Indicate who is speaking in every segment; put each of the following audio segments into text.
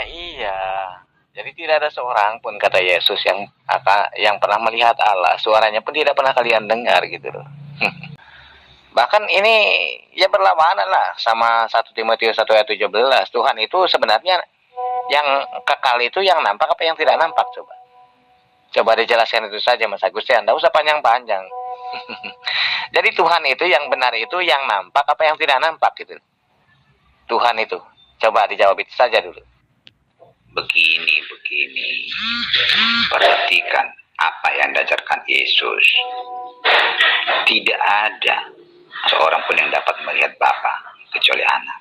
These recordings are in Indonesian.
Speaker 1: Iya. Jadi tidak ada seorang pun kata Yesus yang pernah melihat Allah. Suaranya pun tidak pernah kalian dengar gitu loh. Bahkan ini ya berlawanan lah sama 1 Timotius 1 ayat 17. Tuhan itu sebenarnya yang kekal itu yang nampak apa yang tidak nampak, coba. Coba dijelaskan itu saja Mas Agustian, tidak usah panjang-panjang. Jadi Tuhan itu yang benar itu yang nampak apa yang tidak nampak gitu. Tuhan itu. Coba dijawab itu saja dulu.
Speaker 2: Begini. Perhatikan apa yang diajarkan Yesus. Tidak ada seorang pun yang dapat melihat Bapa kecuali Anak.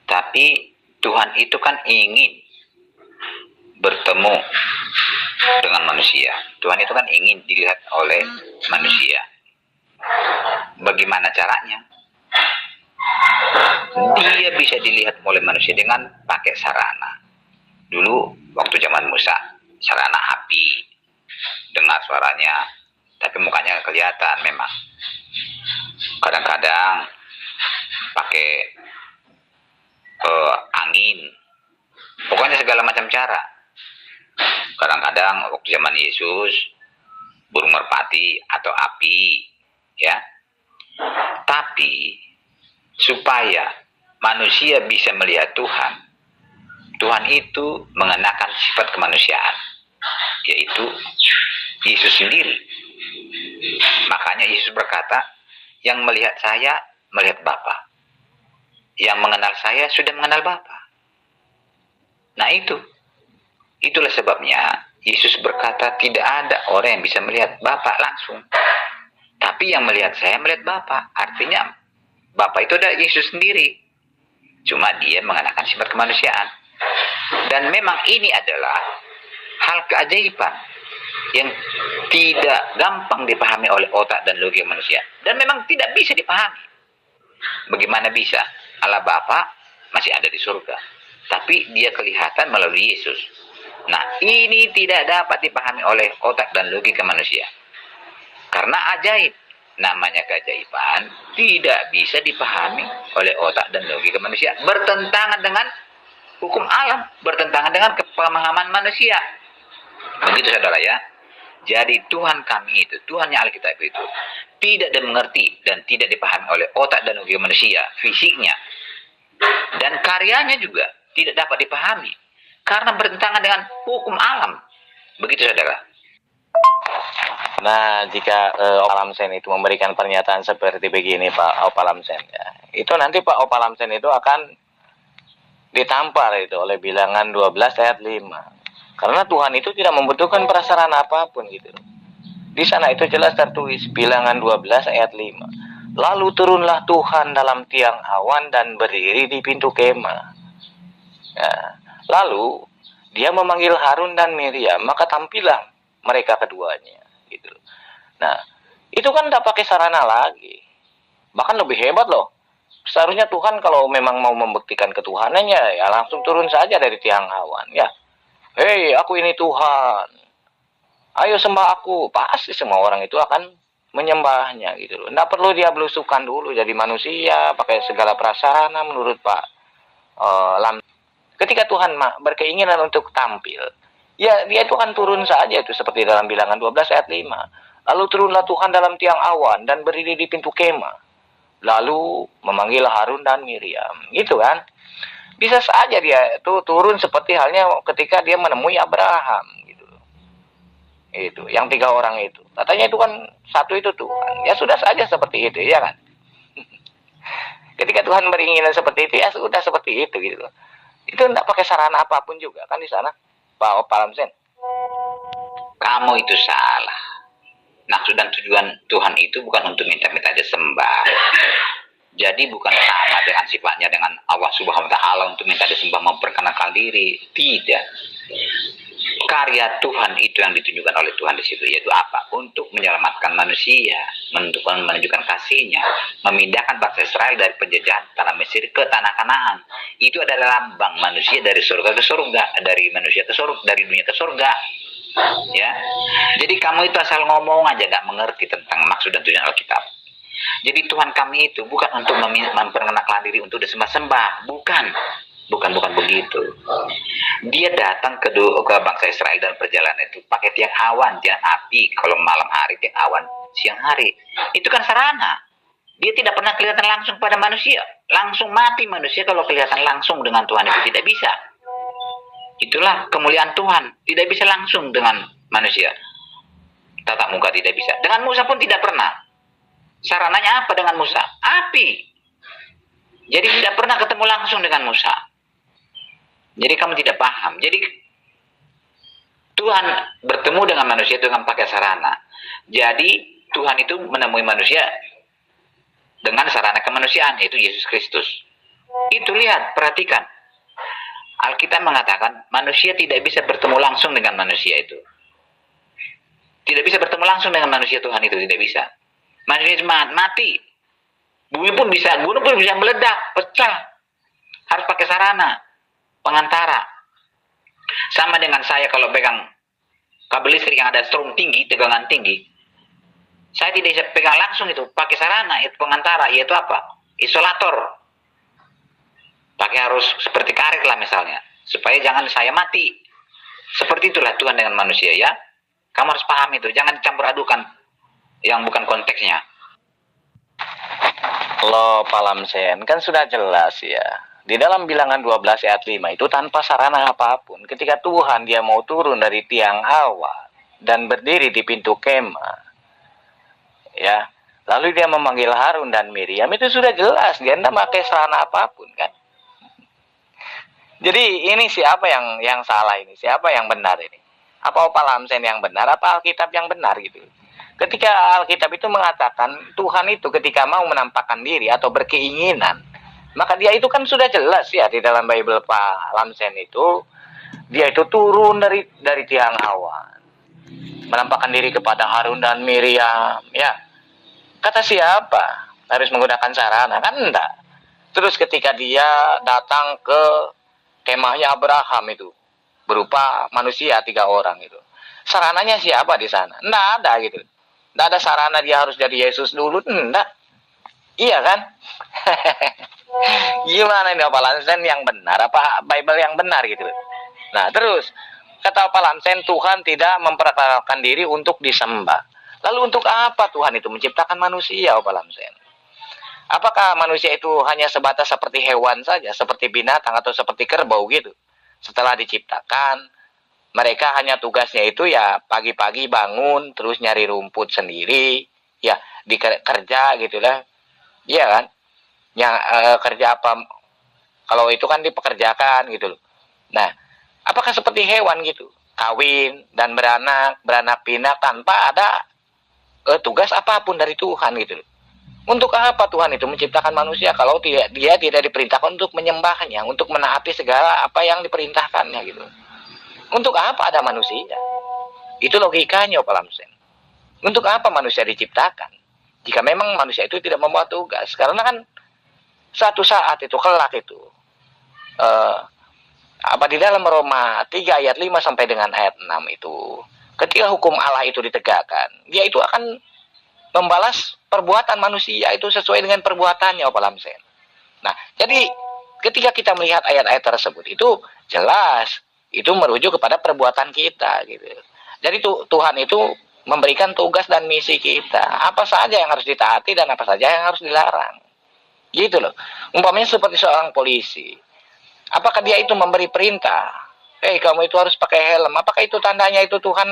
Speaker 2: Tapi Tuhan itu kan ingin bertemu dengan manusia. Tuhan itu kan ingin dilihat oleh manusia. Bagaimana caranya? Dia bisa dilihat oleh manusia dengan pakai sarana. Dulu waktu zaman Musa, sarana api, dengar suaranya, tapi mukanya nggak kelihatan memang. Kadang-kadang pakai angin, pokoknya segala macam cara. Kadang-kadang waktu zaman Yesus, burung merpati atau api, ya. Tapi supaya manusia bisa melihat Tuhan, Tuhan itu mengenakan sifat kemanusiaan, yaitu Yesus sendiri. Makanya Yesus berkata, yang melihat saya, melihat Bapa. Yang mengenal saya, sudah mengenal Bapa. Nah itulah sebabnya Yesus berkata, tidak ada orang yang bisa melihat Bapa langsung. Tapi yang melihat saya, melihat Bapa. Artinya, Bapa itu adalah Yesus sendiri. Cuma dia mengenakan sifat kemanusiaan. Dan memang ini adalah hal keajaiban yang tidak gampang dipahami oleh otak dan logika manusia. Dan memang tidak bisa dipahami. Bagaimana bisa? Allah Bapa masih ada di surga. Tapi dia kelihatan melalui Yesus. Nah, ini tidak dapat dipahami oleh otak dan logika manusia. Karena ajaib. Namanya keajaiban tidak bisa dipahami oleh otak dan logika manusia. Bertentangan dengan hukum alam, bertentangan dengan kepemahaman manusia. Begitu saudara ya. Jadi Tuhan kami itu, Tuhannya Alkitab itu tidak dimengerti dan tidak dipahami oleh otak dan logika manusia, fisiknya. Dan karyanya juga tidak dapat dipahami karena bertentangan dengan hukum alam. Begitu saudara.
Speaker 1: Nah, jika Opalamsen itu memberikan pernyataan seperti begini Pak Opalamsen, ya, itu nanti Pak Opalamsen itu akan ditampar itu oleh bilangan 12 ayat 5. Karena Tuhan itu tidak membutuhkan prasarana apapun gitu. Di sana itu jelas tertulis bilangan 12 ayat 5. Lalu turunlah Tuhan dalam tiang awan dan berdiri di pintu kemah. Ya. Lalu dia memanggil Harun dan Miriam, maka tampillah mereka keduanya gitu. Nah, itu kan tidak pakai sarana lagi. Bahkan lebih hebat loh. Seharusnya Tuhan kalau memang mau membuktikan ketuhanannya, ya langsung turun saja dari tiang awan, ya. Hei, aku ini Tuhan. Ayo sembah aku. Pasti semua orang itu akan menyembahnya gitu loh. Nggak perlu dia belusukan dulu jadi manusia, pakai segala prasarana menurut Pak Lam. Ketika Tuhan berkeinginan untuk tampil, ya dia itu akan turun saja itu seperti dalam bilangan 12 ayat 5. Lalu turunlah Tuhan dalam tiang awan dan berdiri di pintu kemah. Lalu memanggil Harun dan Miriam. Gitu kan? Bisa saja dia itu turun seperti halnya ketika dia menemui Abraham gitu. Itu, yang 3 orang itu. Katanya itu kan satu itu Tuhan. Ya sudah saja seperti itu, ya kan? Ketika Tuhan beringinan seperti itu, ya sudah seperti itu gitu. Itu tidak pakai sarana apapun juga kan di sana. Pak Opalamsen.
Speaker 2: Kamu itu salah. Maksud dan tujuan Tuhan itu bukan untuk minta-minta disembah. Jadi bukan sama dengan sifatnya dengan Allah Subhanahu wa Ta'ala untuk minta disembah memperkenalkan diri. Tidak. Karya Tuhan itu yang ditunjukkan oleh Tuhan di situ, yaitu apa? Untuk menyelamatkan manusia, menunjukkan kasihnya, memindahkan bangsa Israel dari penjajahan tanah Mesir ke tanah Kanaan. Itu adalah lambang manusia dari surga ke surga, dari manusia ke surga, dari dunia ke surga. Ya, jadi kamu itu asal ngomong aja, gak mengerti tentang maksud dan tujuan Alkitab. Jadi Tuhan kami itu bukan untuk memperkenalkan diri untuk disembah-sembah, bukan Bukan begitu. Dia datang ke bangsa Israel dan perjalanan itu pakai tiang awan, tiang api. Kalau malam hari, tiang awan siang hari. Itu kan sarana. Dia tidak pernah kelihatan langsung pada manusia. Langsung mati manusia kalau kelihatan langsung dengan Tuhan itu tidak bisa. Itulah kemuliaan Tuhan. Tidak bisa langsung dengan manusia. Tatap muka tidak bisa. Dengan Musa pun tidak pernah. Sarananya apa dengan Musa? Api. Jadi tidak pernah ketemu langsung dengan Musa. Jadi kamu tidak paham. Jadi Tuhan bertemu dengan manusia dengan pakai sarana. Jadi Tuhan itu menemui manusia dengan sarana kemanusiaan, yaitu Yesus Kristus. Itu lihat, perhatikan. Alkitab mengatakan manusia tidak bisa bertemu langsung dengan manusia itu. Tidak bisa bertemu langsung dengan manusia Tuhan itu, tidak bisa. Manusia mati. Bumi pun bisa, gunung pun bisa meledak, pecah. Harus pakai sarana pengantara. Sama dengan saya kalau pegang kabel listrik yang ada strom tinggi, tegangan tinggi. Saya tidak bisa pegang langsung itu, pakai sarana itu pengantara, yaitu apa? Isolator. Pakai harus seperti karet lah misalnya, supaya jangan saya mati. Seperti itulah Tuhan dengan manusia ya. Kamu harus paham itu, jangan dicampur adukan yang bukan konteksnya.
Speaker 1: Lo Pak Lamsen, kan sudah jelas ya. Di dalam Bilangan 12 ayat 5 itu tanpa sarana apapun. Ketika Tuhan dia mau turun dari tiang awan dan berdiri di pintu kemah. Ya. Lalu dia memanggil Harun dan Miriam, itu sudah jelas. Dia tidak pakai sarana apapun kan. Jadi ini siapa yang salah ini? Siapa yang benar ini? Apa Pak Lamsen yang benar? Apa Alkitab yang benar gitu? Ketika Alkitab itu mengatakan Tuhan itu ketika mau menampakkan diri atau berkeinginan, maka dia itu kan sudah jelas ya di dalam Bible Pak Lamsen itu, dia itu turun dari tiang awan, menampakkan diri kepada Harun dan Miriam. Ya, kata siapa? Harus menggunakan sarana kan enggak? Terus ketika dia datang ke kemahnya Abraham itu berupa manusia 3 orang itu, sarananya siapa di sana? Enggak ada gitu. Enggak ada sarana dia harus jadi Yesus dulu, enggak. Iya kan? Gimana ini Pak Lamsen yang benar? Apa Bible yang benar gitu? Nah terus kata Pak Lamsen, Tuhan tidak memperkenalkan diri untuk disembah. Lalu untuk apa Tuhan itu menciptakan manusia Pak Lamsen? Apakah manusia itu hanya sebatas seperti hewan saja, seperti binatang atau seperti kerbau gitu? Setelah diciptakan, mereka hanya tugasnya itu ya pagi-pagi bangun, terus nyari rumput sendiri, ya dikerja gitu lah, iya kan? Yang kerja apa? Kalau itu kan dipekerjakan gitu loh. Nah, apakah seperti hewan gitu, kawin dan beranak pinak tanpa ada tugas apapun dari Tuhan gitu loh? Untuk apa Tuhan itu menciptakan manusia kalau dia tidak diperintahkan untuk menyembahnya, untuk menaati segala apa yang diperintahkannya gitu. Untuk apa ada manusia? Itu logikanya Pak Lamsen. Untuk apa manusia diciptakan? Jika memang manusia itu tidak membawa tugas. Karena kan suatu saat itu, kelak itu. Apa di dalam Roma 3 ayat 5 sampai dengan ayat 6 itu. Ketika hukum Allah itu ditegakkan, dia itu akan membalas perbuatan manusia itu sesuai dengan perbuatannya Pak Lamsen. Nah, jadi ketika kita melihat ayat-ayat tersebut itu jelas itu merujuk kepada perbuatan kita gitu. Jadi Tuhan itu memberikan tugas dan misi kita. Apa saja yang harus ditaati dan apa saja yang harus dilarang. Gitu loh. Umpamanya seperti seorang polisi. Apakah dia itu memberi perintah? Kamu itu harus pakai helm. Apakah itu tandanya itu Tuhan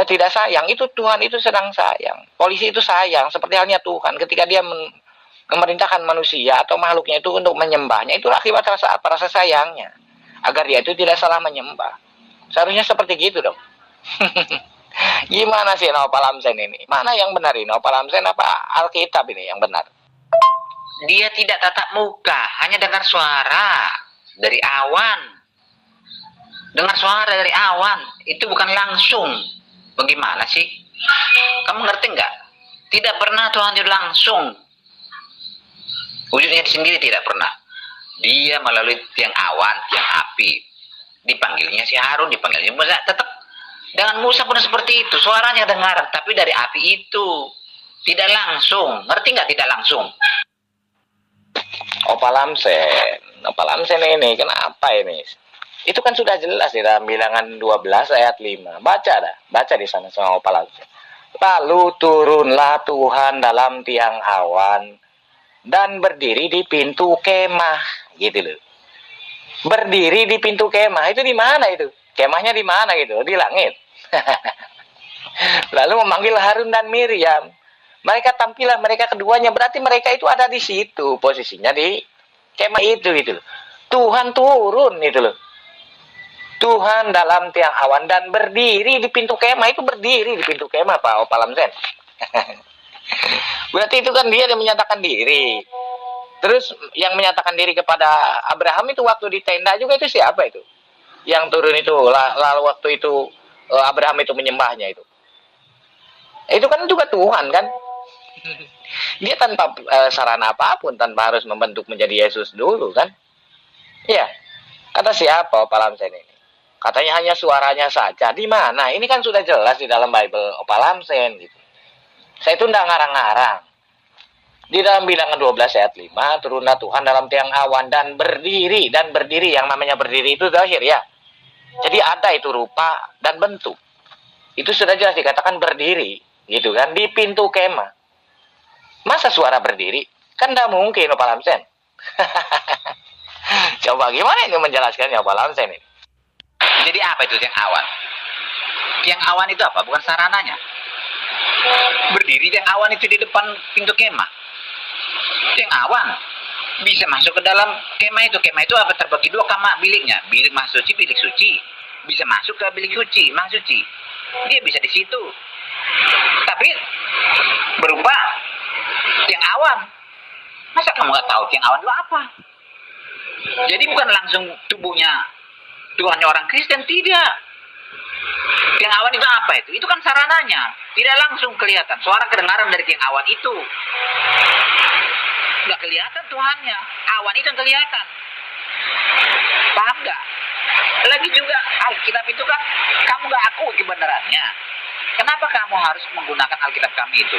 Speaker 1: tidak sayang? Itu Tuhan itu sedang sayang. Polisi itu sayang. Seperti halnya Tuhan. Ketika dia memerintahkan manusia atau makhluknya itu untuk menyembahnya. Itulah akibat rasa sayangnya. Agar dia itu tidak salah menyembah. Seharusnya seperti gitu dong. Gimana sih Pak Lamsen ini? Mana yang benar ini? Pak Lamsen apa Alkitab ini yang benar?
Speaker 2: Dia tidak tatap muka, hanya dengar suara dari awan. Dengar suara dari awan, itu bukan langsung. Bagaimana sih? Kamu ngerti nggak? Tidak pernah Tuhan itu langsung. Wujudnya sendiri tidak pernah. Dia melalui tiang awan, tiang api. Dipanggilnya si Harun, dipanggilnya Musa. Tetap dengan Musa pun seperti itu. Suaranya dengar, tapi dari api itu. Tidak langsung. Ngerti nggak tidak langsung?
Speaker 1: Pak Lamsen, Pak Lamsen ini kenapa ini? Itu kan sudah jelas di dalam Bilangan 12 ayat 5. Baca dah, baca di sana sama Pak Lamsen. Lalu turunlah Tuhan dalam tiang awan dan berdiri di pintu kemah, gitu loh. Berdiri di pintu kemah itu di mana itu? Kemahnya di mana gitu? Di langit. Lalu memanggil Harun dan Miriam. Mereka tampilah mereka keduanya, berarti mereka itu ada di situ posisinya di kemah itu gitu loh. Tuhan turun itu loh. Tuhan dalam tiang awan dan berdiri di pintu kemah, itu berdiri di pintu kemah Pak Lamsen. Berarti itu kan dia yang menyatakan diri. Terus yang menyatakan diri kepada Abraham itu waktu di tenda juga itu siapa itu? Yang turun itu lalu waktu itu Abraham itu menyembahnya itu. Itu kan juga Tuhan kan? Dia tanpa sarana apapun, tanpa harus membentuk menjadi Yesus dulu kan? Iya. Kata siapa Pak Lamsen ini? Katanya hanya suaranya saja. Di mana? Ini kan sudah jelas di dalam Bible Pak Lamsen gitu. Saya itu tidak ngarang-ngarang. Di dalam Bilangan 12 ayat 5, turunlah Tuhan dalam tiang awan dan berdiri. Dan berdiri, yang namanya berdiri itu zahir ya. Jadi ada itu rupa dan bentuk. Itu sudah jelas dikatakan berdiri. Gitu kan, di pintu kemah. Masa suara berdiri? Kan tidak mungkin Pak Lamsen. Coba gimana ini menjelaskannya Pak Lamsen ini?
Speaker 2: Jadi apa itu tiang awan? Tiang awan itu apa? Bukan sarananya. Berdiri tiang awan itu di depan pintu kemah. Tiang awan bisa masuk ke dalam kemah itu. Kemah itu apa? Terbagi dua kamar biliknya. Bilik mah suci, bilik suci. Bisa masuk ke bilik suci, mah suci. Dia bisa di situ. Tapi berupa tiang awan. Masa kamu nggak tahu tiang awan itu apa? Jadi bukan langsung tubuhnya Tuhannya orang Kristen, tidak. Tiang awan itu apa itu? Itu kan sarananya. Tidak langsung kelihatan. Suara kedengaran dari tiang awan itu. Nggak kelihatan Tuhannya. Awan itu yang kelihatan. Paham nggak? Lagi juga Alkitab itu kan kamu nggak akui kebenarannya. Kenapa kamu harus menggunakan Alkitab kami itu?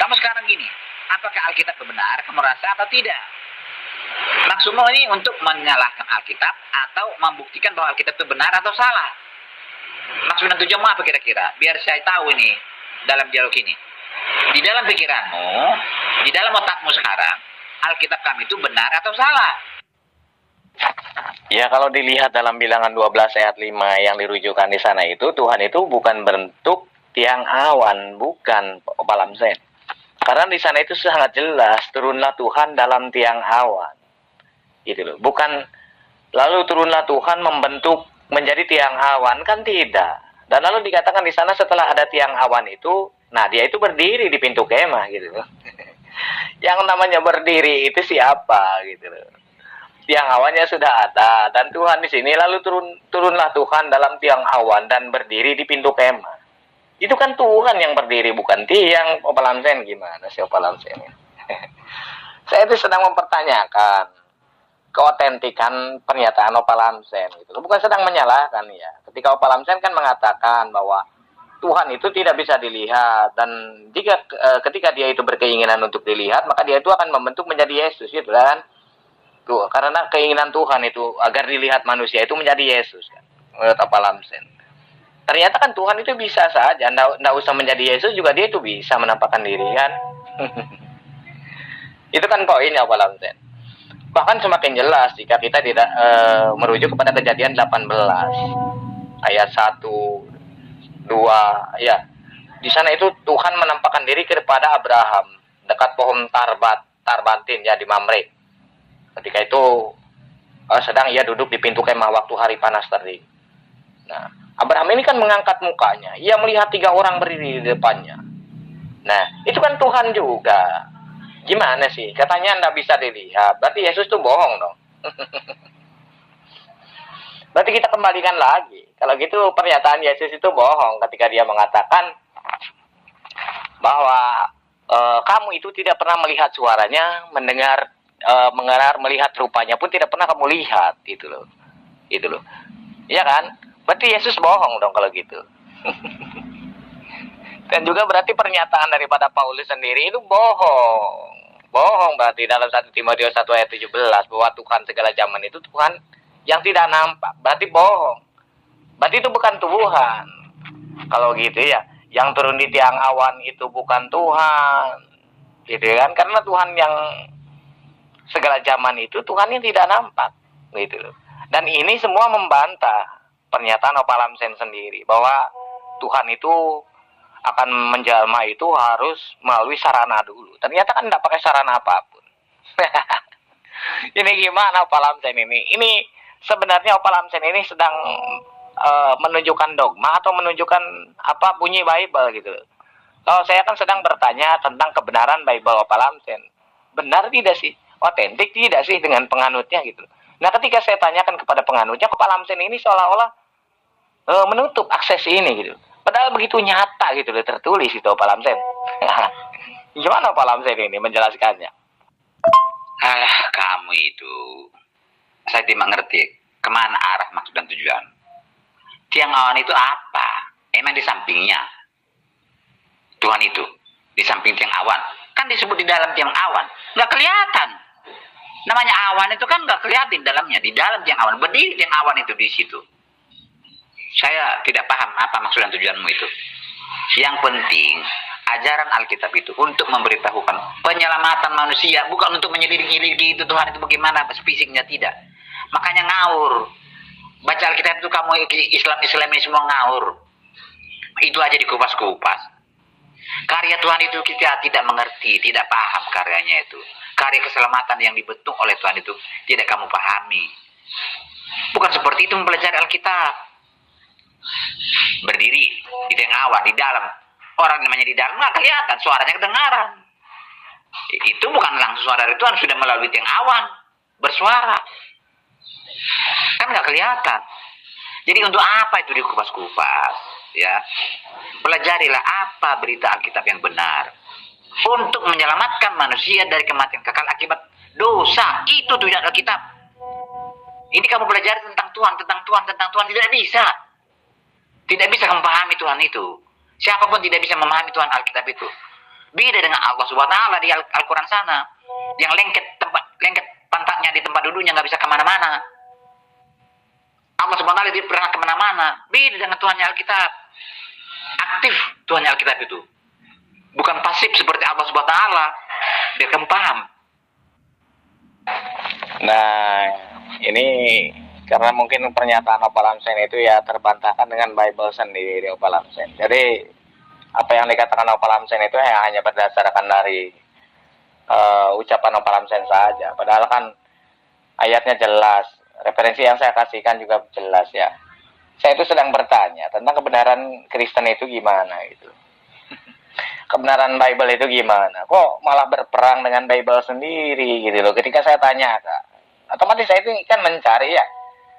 Speaker 2: Kamu sekarang gini, apakah Alkitab benar? Kamu rasa atau tidak? Maksudmu ini untuk menyalahkan Alkitab atau membuktikan bahwa Alkitab itu benar atau salah? Maksud dan tujuanmu apa kira-kira? Biar saya tahu ini dalam dialog ini. Di dalam pikiranmu, di dalam otakmu sekarang, Alkitab kami itu benar atau salah?
Speaker 1: Ya kalau dilihat dalam Bilangan 12 ayat 5 yang dirujukan di sana itu, Tuhan itu bukan bentuk tiang awan, bukan Pak Lamsen. Karena di sana itu sangat jelas, turunlah Tuhan dalam tiang awan. Gitu loh. Bukan lalu turunlah Tuhan membentuk menjadi tiang awan, kan tidak. Dan lalu dikatakan di sana setelah ada tiang awan itu, nah dia itu berdiri di pintu kemah gitu loh. Yang namanya berdiri itu siapa gitu loh. Tiang awannya sudah ada dan Tuhan di sini, lalu turunlah Tuhan dalam tiang awan dan berdiri di pintu kemah. Itu kan Tuhan yang berdiri, bukan tiang. Pak Lamsen gimana sih Pak Lamsen? Saya itu sedang mempertanyakan keotentikan pernyataan Pak Lamsen gitu. Bukan sedang menyalahkan ya. Ketika Pak Lamsen kan mengatakan bahwa Tuhan itu tidak bisa dilihat, dan jika ketika dia itu berkeinginan untuk dilihat, maka dia itu akan membentuk menjadi Yesus gitu kan. Tuh, karena keinginan Tuhan itu agar dilihat manusia itu menjadi Yesus kan. Menurut Pak Lamsen. Ternyata kan Tuhan itu bisa saja, nggak usah menjadi Yesus juga dia itu bisa menampakkan diri kan. Itu kan poinnya Pak Lamsen. Bahkan semakin jelas jika kita tidak merujuk kepada Kejadian 18 ayat 1, 2 ya. Di sana itu Tuhan menampakkan diri kepada Abraham dekat pohon Tarbatin ya di Mamre. Ketika itu sedang ia duduk di pintu kemah waktu hari panas terik. Nah, Abraham ini kan mengangkat mukanya. Ia melihat 3 orang berdiri di depannya. Nah, itu kan Tuhan juga. Gimana sih? Katanya anda bisa dilihat. Berarti Yesus itu bohong dong. Berarti kita kembalikan lagi. Kalau gitu pernyataan Yesus itu bohong ketika dia mengatakan bahwa kamu itu tidak pernah melihat suaranya, mendengar, melihat rupanya pun tidak pernah kamu lihat, gitu loh. Gitu loh. Iya kan? Berarti Yesus bohong dong kalau gitu. Dan juga berarti pernyataan daripada Paulus sendiri itu bohong. Bohong berarti dalam 1 Timotius 1 ayat 17 bahwa Tuhan segala zaman itu Tuhan yang tidak nampak. Berarti bohong. Berarti itu bukan Tuhan. Kalau gitu ya, yang turun di tiang awan itu bukan Tuhan. Gitu kan? Karena Tuhan yang segala zaman itu Tuhan yang tidak nampak. Gitu loh. Dan ini semua membantah pernyataan Opalamsen sendiri bahwa Tuhan itu akan menjelma itu harus melalui sarana dulu. Ternyata kan tidak pakai sarana apapun. Ini gimana Opalamsen ini? Ini sebenarnya Opalamsen ini sedang menunjukkan dogma atau menunjukkan apa bunyi Bible gitu. Kalau saya kan sedang bertanya tentang kebenaran Bible Opalamsen. Benar tidak sih? Otentik tidak sih dengan penganutnya gitu. Nah, ketika saya tanyakan kepada penganutnya, Opalamsen ini seolah-olah menutup akses ini gitu. Padahal begitu nyata gitu loh, tertulis itu Opalamsen. Gimana Opalamsen ini menjelaskannya?
Speaker 2: Alah, kamu itu. Saya tidak mengerti kemana arah maksud dan tujuan. Tiang awan itu apa? Emang di sampingnya Tuhan itu, di samping tiang awan. Kan disebut di dalam tiang awan. Nggak kelihatan. Namanya awan itu kan nggak kelihatan dalamnya. Di dalam tiang awan. Berdiri tiang awan itu di situ. Saya tidak paham apa maksud dan tujuanmu itu. Yang penting, ajaran Alkitab itu untuk memberitahukan penyelamatan manusia, bukan untuk menyelidiki itu Tuhan itu bagaimana fisiknya, tidak. Makanya ngawur. Baca Alkitab itu kamu Islam ini semua ngawur. Itu aja dikupas-kupas. Karya Tuhan itu kita tidak mengerti, tidak paham karyanya itu. Karya keselamatan yang dibentuk oleh Tuhan itu tidak kamu pahami. Bukan seperti itu mempelajari Alkitab. Berdiri di tiang awan, di dalam. Orang namanya di dalam nggak kelihatan, suaranya kedengaran. Itu bukan langsung suara dari Tuhan, sudah melalui tiang awan bersuara. Kan nggak kelihatan. Jadi untuk apa itu dikupas-kupas? Ya, pelajarilah apa berita Alkitab yang benar untuk menyelamatkan manusia dari kematian kekal akibat dosa. Itu tujuan Alkitab. Ini kamu pelajari tentang Tuhan tidak bisa. Tidak bisa memahami Tuhan itu. Siapapun tidak bisa memahami Tuhan Alkitab itu. Beda dengan Allah Subhanahu wa taala di Al-Qur'an sana. Yang lengket pantatnya di tempat duduknya, nggak bisa kemana-mana. Allah Subhanahu wa taala tidak pernah kemana-mana. Beda dengan Tuhan Alkitab. Aktif Tuhan Alkitab itu. Bukan pasif seperti Allah Subhanahu wa taala. Biar kamu paham.
Speaker 1: Nah, ini karena mungkin pernyataan Opalamsen itu ya terbantahkan dengan Bible sendiri Opalamsen. Jadi apa yang dikatakan Opalamsen itu ya hanya berdasarkan dari ucapan Opalamsen saja. Padahal kan ayatnya jelas, referensi yang saya kasihkan juga jelas ya. Saya itu sedang bertanya tentang kebenaran Kristen itu gimana gitu. Kebenaran Bible itu gimana? Kok malah berperang dengan Bible sendiri gitu loh. Ketika saya tanya, otomatis saya itu kan mencari ya.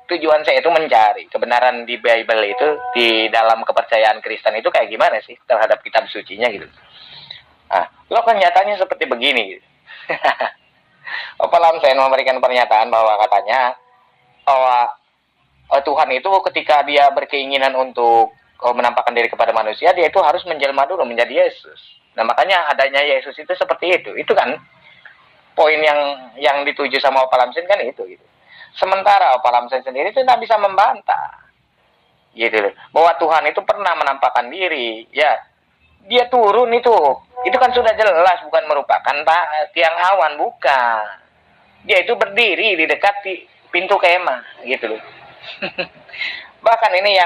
Speaker 1: Tujuan saya itu mencari kebenaran di Bible itu, di dalam kepercayaan Kristen itu kayak gimana sih terhadap kitab sucinya gitu. Nah, lo kenyataannya seperti begini gitu. Opalamsen memberikan pernyataan bahwa katanya bahwa Tuhan itu ketika dia berkeinginan untuk menampakkan diri kepada manusia, dia itu harus menjelma dulu menjadi Yesus. Nah, makanya adanya Yesus itu seperti itu. Itu kan poin yang dituju sama Opalamsen kan itu gitu. Sementara Opalamsen sendiri itu tidak bisa membantah, gitu loh, bahwa Tuhan itu pernah menampakkan diri, ya, dia turun itu kan sudah jelas bukan merupakan tiang awan, bukan, dia itu berdiri di dekat pintu kemah, gitu loh. Bahkan ini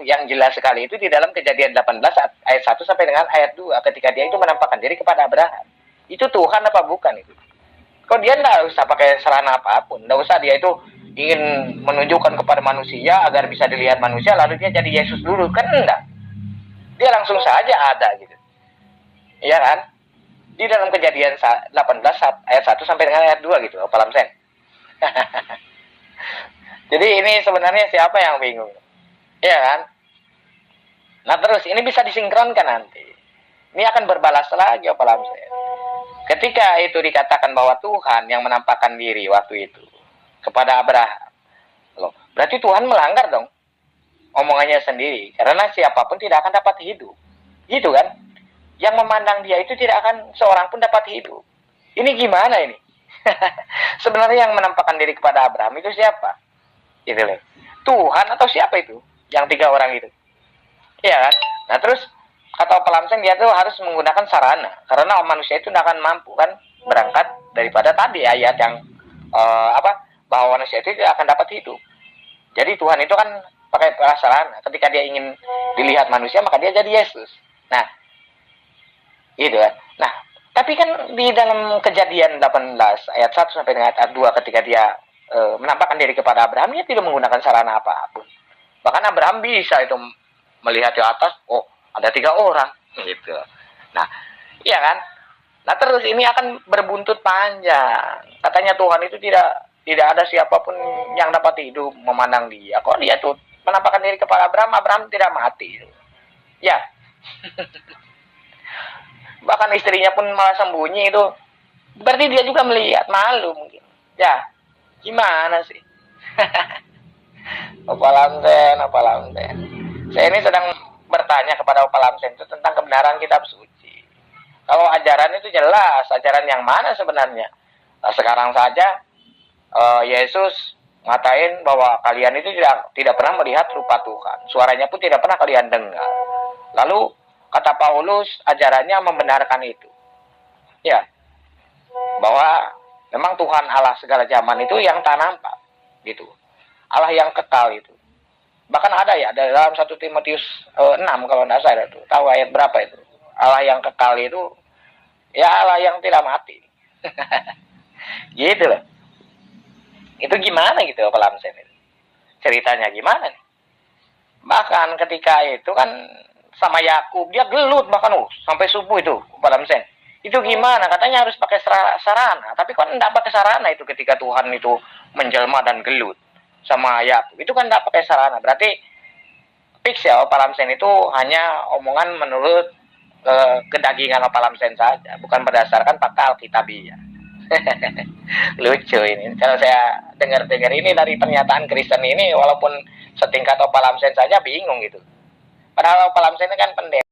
Speaker 1: yang jelas sekali itu di dalam Kejadian 18 ayat 1 sampai dengan ayat 2 ketika dia itu menampakkan diri kepada Abraham. Itu Tuhan apa bukan itu? Kok dia nggak usah pakai sarana apapun, nggak usah dia itu ingin menunjukkan kepada manusia agar bisa dilihat manusia lalu dia jadi Yesus dulu, kan enggak. Dia langsung saja ada gitu. Iya kan? Di dalam Kejadian 18 ayat 1 sampai dengan ayat 2 gitu, Opalamsen. Jadi ini sebenarnya siapa yang bingung? Iya kan? Nah terus ini bisa disinkronkan nanti. Ini akan berbalas lagi Opalamsen. Ketika itu dikatakan bahwa Tuhan yang menampakkan diri waktu itu kepada Abraham. Loh, berarti Tuhan melanggar dong omongannya sendiri. Karena siapapun tidak akan dapat hidup. Gitu kan? Yang memandang dia itu tidak akan seorang pun dapat hidup. Ini gimana ini? Sebenarnya yang menampakkan diri kepada Abraham itu siapa? Gitu loh. Tuhan atau siapa itu? Yang 3 orang itu. Iya kan? Nah terus kata Palamsen dia tuh harus menggunakan sarana. Karena manusia itu tidak akan mampu kan berangkat daripada tadi ayat yang bahwa manusia itu tidak akan dapat hidup. Jadi Tuhan itu kan pakai prasarana. Ketika dia ingin dilihat manusia maka dia jadi Yesus. Nah, gitu kan. Nah, tapi kan di dalam Kejadian 18 ayat 1 sampai dengan ayat 2 ketika dia menampakkan diri kepada Abraham, dia tidak menggunakan sarana apapun. Bahkan Abraham bisa itu melihat di atas, oh ada 3 orang, gitu. Nah, iya kan? Nah terus ini akan berbuntut panjang. Katanya Tuhan itu tidak ada siapapun yang dapat hidup memandang dia. Kok dia tuh menampakkan diri kepada Abraham, Abraham tidak mati. Ya. Bahkan istrinya pun malah sembunyi itu. Berarti dia juga melihat, malu mungkin. Ya. Gimana sih? Opalamsen. Saya ini sedang bertanya kepada Opalamsen itu tentang kebenaran kitab suci. Kalau ajaran itu jelas, ajaran yang mana sebenarnya? Nah, sekarang saja Yesus ngatain bahwa kalian itu tidak pernah melihat rupa Tuhan. Suaranya pun tidak pernah kalian dengar. Lalu kata Paulus ajarannya membenarkan itu. Ya. Bahwa memang Tuhan Allah segala zaman itu yang tak nampak, gitu. Allah yang kekal itu. Bahkan ada ya dalam 1 Timotius 6 kalau tidak salah itu. Tahu ayat berapa itu? Allah yang kekal itu ya Allah yang tidak mati. Gitu loh. Itu gimana gitu Palamsen itu? Ceritanya gimana nih? Bahkan ketika itu kan sama Yakub dia gelut bahkan sampai subuh itu Palamsen. Itu gimana? Katanya harus pakai sarana. Tapi kan tidak pakai sarana itu ketika Tuhan itu menjelma dan gelut sama Yakub. Itu kan tidak pakai sarana. Berarti fix ya Palamsen itu hanya omongan menurut kedagingan Palamsen saja. Bukan berdasarkan fakta Alkitabiah. Lucu ini. Kalau saya dengar ini dari pernyataan Kristen ini, walaupun setingkat Palamsen saja bingung gitu. Padahal Palamsen ini kan pendeta.